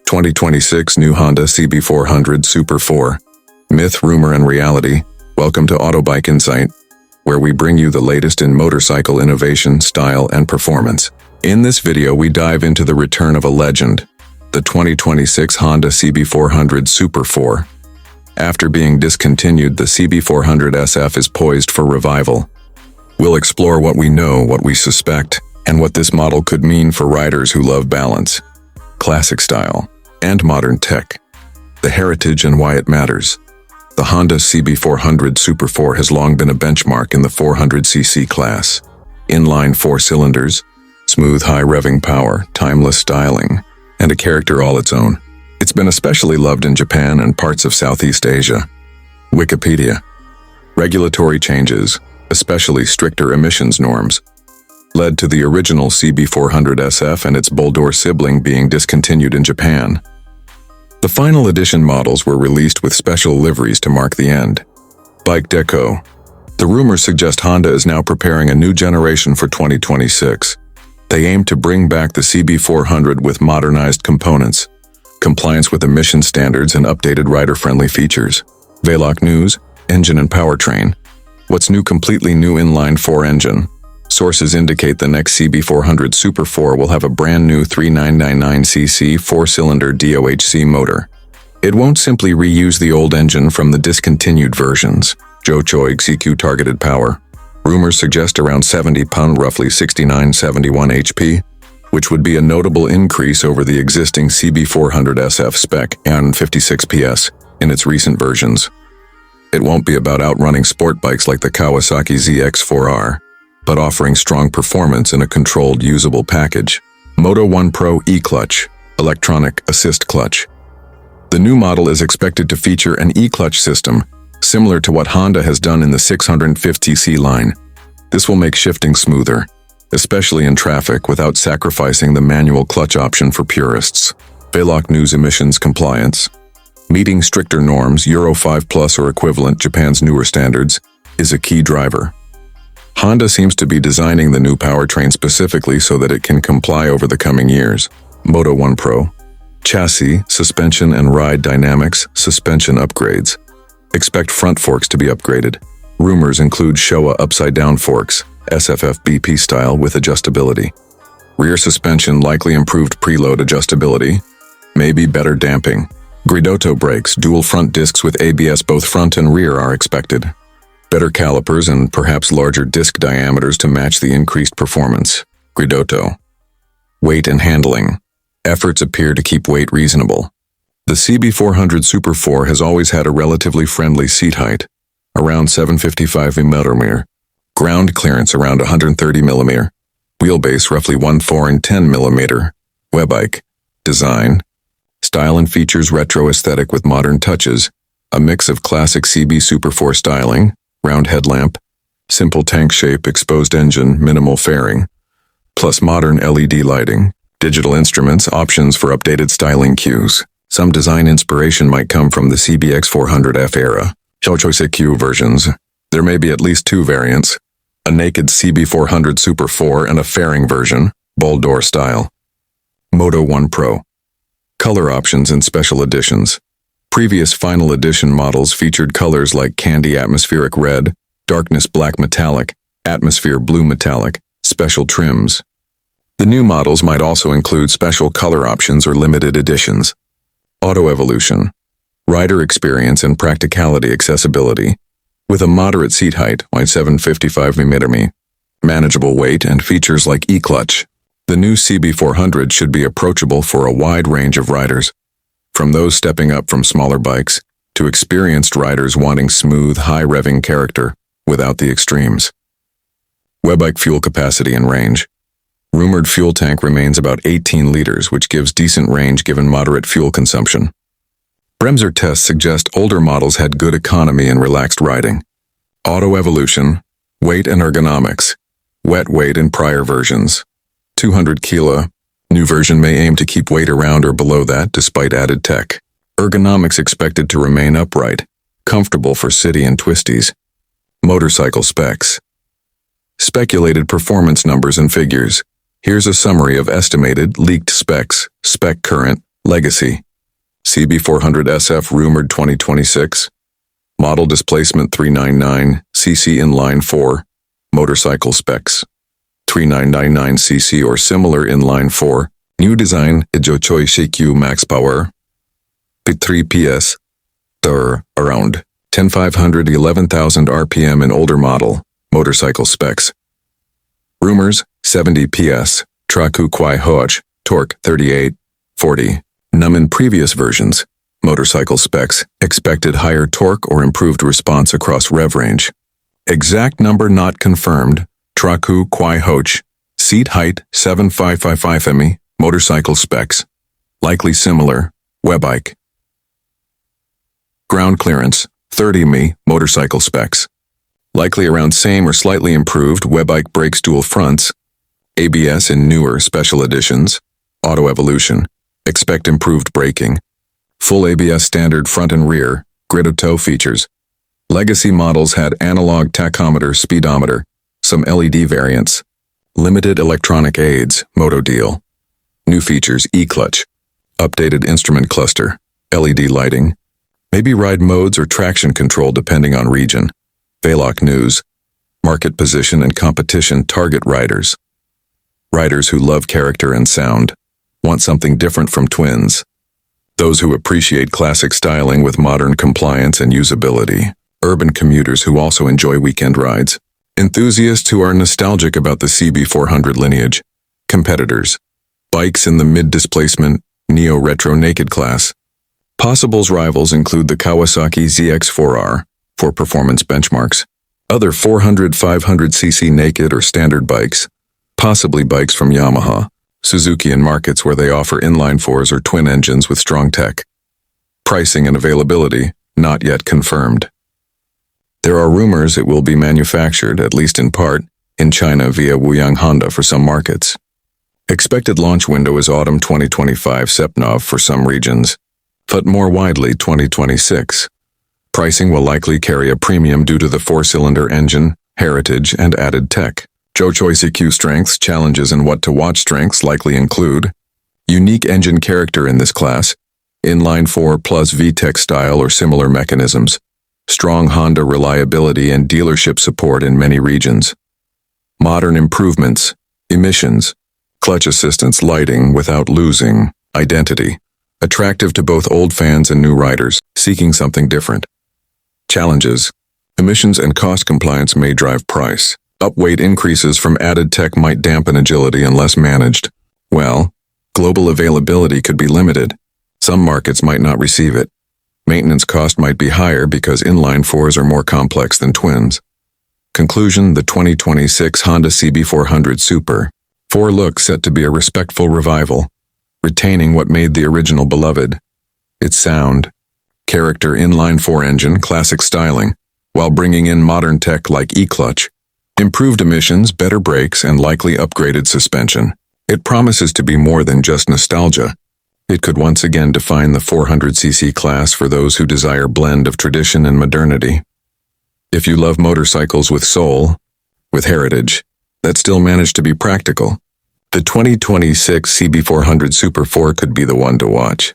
2026 new Honda CB400 Super Four. Myth, rumor, and reality. Welcome to Autobike Insight, where we bring you the latest in motorcycle innovation, style, and performance. In this video, we dive into the return of a legend, the 2026 Honda CB400 Super Four. After being discontinued, the CB400 SF is poised for revival. We'll explore what we know, what we suspect, and what this model could mean for riders who love balance, classic style, and modern tech. The heritage and why it matters. The Honda CB400 Super Four has long been a benchmark in the 400cc class. Inline-four cylinders, smooth high-revving power, timeless styling, and a character all its own. It's been especially loved in Japan and parts of Southeast Asia. Wikipedia. Regulatory changes, especially stricter emissions norms, led to the original CB400 SF and its Bulldor sibling being discontinued in Japan. The final edition models were released with special liveries to mark the end. Bike deco. The rumors suggest Honda is now preparing a new generation for 2026. They aim to bring back the CB400 with modernized components, compliance with emission standards, and updated rider-friendly features. Veloc news, engine and powertrain. What's new? Completely new inline-four engine. Sources indicate the next CB400 Super Four will have a brand new 3999cc four-cylinder DOHC motor. It won't simply reuse the old engine from the discontinued versions. DOHC targeted power. Rumors suggest around 70 pound, roughly 69-71 HP, which would be a notable increase over the existing CB400 SF spec and 56 PS in its recent versions. It won't be about outrunning sport bikes like the Kawasaki ZX4R, but offering strong performance in a controlled, usable package. Moto 1 Pro E-Clutch, electronic assist clutch. The new model is expected to feature an e-clutch system, similar to what Honda has done in the 650cc line. This will make shifting smoother, especially in traffic, without sacrificing the manual clutch option for purists. Veloc news emissions compliance. Meeting stricter norms, Euro 5 Plus or equivalent, Japan's newer standards, is a key driver. Honda seems to be designing the new powertrain specifically so that it can comply over the coming years. Moto 1 Pro. Chassis, suspension and ride dynamics, suspension upgrades. Expect front forks to be upgraded. Rumors include Showa upside-down forks, SFF BP style with adjustability. Rear suspension likely improved preload adjustability, maybe better damping. Gridotto brakes, dual front discs with ABS, both front and rear are expected. Better calipers and perhaps larger disc diameters to match the increased performance. Gridotto. Weight and handling. Efforts appear to keep weight reasonable. The CB400 Super Four has always had a relatively friendly seat height, around 755 mm, ground clearance around 130 mm, wheelbase roughly 1.4 and 10 mm. Webike. Design. Style and features retro aesthetic with modern touches, a mix of classic CB Super Four styling, round headlamp, simple tank shape, exposed engine, minimal fairing, plus modern LED lighting, digital instruments, options for updated styling cues. Some design inspiration might come from the CBX400F era. DOHC versions. There may be at least two variants, a naked CB400 Super Four and a fairing version, Bulldor style. Moto 1 Pro. Color options and special editions. Previous final edition models featured colors like candy atmospheric red, darkness black metallic, atmosphere blue metallic, special trims. The new models might also include special color options or limited editions. Auto evolution. Rider experience and practicality, accessibility. With a moderate seat height, like 755 mm, manageable weight, and features like e-clutch. The new CB400 should be approachable for a wide range of riders, from those stepping up from smaller bikes to experienced riders wanting smooth, high-revving character without the extremes. Webike fuel capacity and range. Rumored fuel tank remains about 18 liters, which gives decent range given moderate fuel consumption. Bremser tests suggest older models had good economy and relaxed riding. Auto evolution, weight and ergonomics. Wet weight in prior versions. 200 kilo. New version may aim to keep weight around or below that despite added tech. Ergonomics expected to remain upright, comfortable for city and twisties. Motorcycle specs. Speculated performance numbers and figures. Here's a summary of estimated, leaked specs, spec current, legacy. CB400 SF rumored 2026. Model displacement 399, cc inline-four. Motorcycle specs. 3999 cc or similar inline-four. New design, DOHC max power. 3 PS. Around 10,500 11,000 RPM in older model. Motorcycle specs. Rumours, 70 PS. Traku Kwai Hoch. Torque, 38, 40. Num in previous versions. Motorcycle specs. Expected higher torque or improved response across rev range. Exact number not confirmed. Traku Kwai Hoch. Seat height, 7555 mi. Motorcycle specs. Likely similar. Webike. Ground clearance, 30 mi. Motorcycle specs. Likely around same or slightly improved. Webike brakes dual fronts. ABS in newer special editions. Auto evolution. Expect improved braking. Full ABS standard front and rear. Grid tow features. Legacy models had analog tachometer, speedometer. Some LED variants. Limited electronic aids. Moto deal. New features, e-clutch. Updated instrument cluster. LED lighting. Maybe ride modes or traction control depending on region. Veloc news. Market position and competition target riders. Riders who love character and sound. Want something different from twins. Those who appreciate classic styling with modern compliance and usability. Urban commuters who also enjoy weekend rides. Enthusiasts who are nostalgic about the CB400 lineage. Competitors. Bikes in the mid-displacement, neo-retro naked class. Possibles rivals include the Kawasaki ZX4R, for performance benchmarks. Other 400-500cc naked or standard bikes. Possibly bikes from Yamaha, Suzuki in markets where they offer inline-fours or twin engines with strong tech. Pricing and availability, not yet confirmed. There are rumors it will be manufactured, at least in part, in China via Wuyang Honda for some markets. Expected launch window is autumn 2025 September for some regions, but more widely 2026. Pricing will likely carry a premium due to the four-cylinder engine, heritage, and added tech. DOHC strengths, challenges, and what to watch strengths likely include unique engine character in this class, inline-four plus VTEC style or similar mechanisms, strong Honda reliability and dealership support in many regions, modern improvements, emissions, clutch assistance lighting without losing identity, attractive to both old fans and new riders seeking something different. Challenges, emissions and cost compliance may drive price. Upweight increases from added tech might dampen agility unless managed. Well, global availability could be limited. Some markets might not receive it. Maintenance cost might be higher because inline-fours are more complex than twins. Conclusion, the 2026 Honda CB400 Super Four look set to be a respectful revival, retaining what made the original beloved. Its sound, character inline-four engine, classic styling, while bringing in modern tech like e-clutch, improved emissions, better brakes, and likely upgraded suspension. It promises to be more than just nostalgia. It could once again define the 400cc class for those who desire blend of tradition and modernity. If you love motorcycles with soul, with heritage, that still manage to be practical, the 2026 CB400 Super Four could be the one to watch.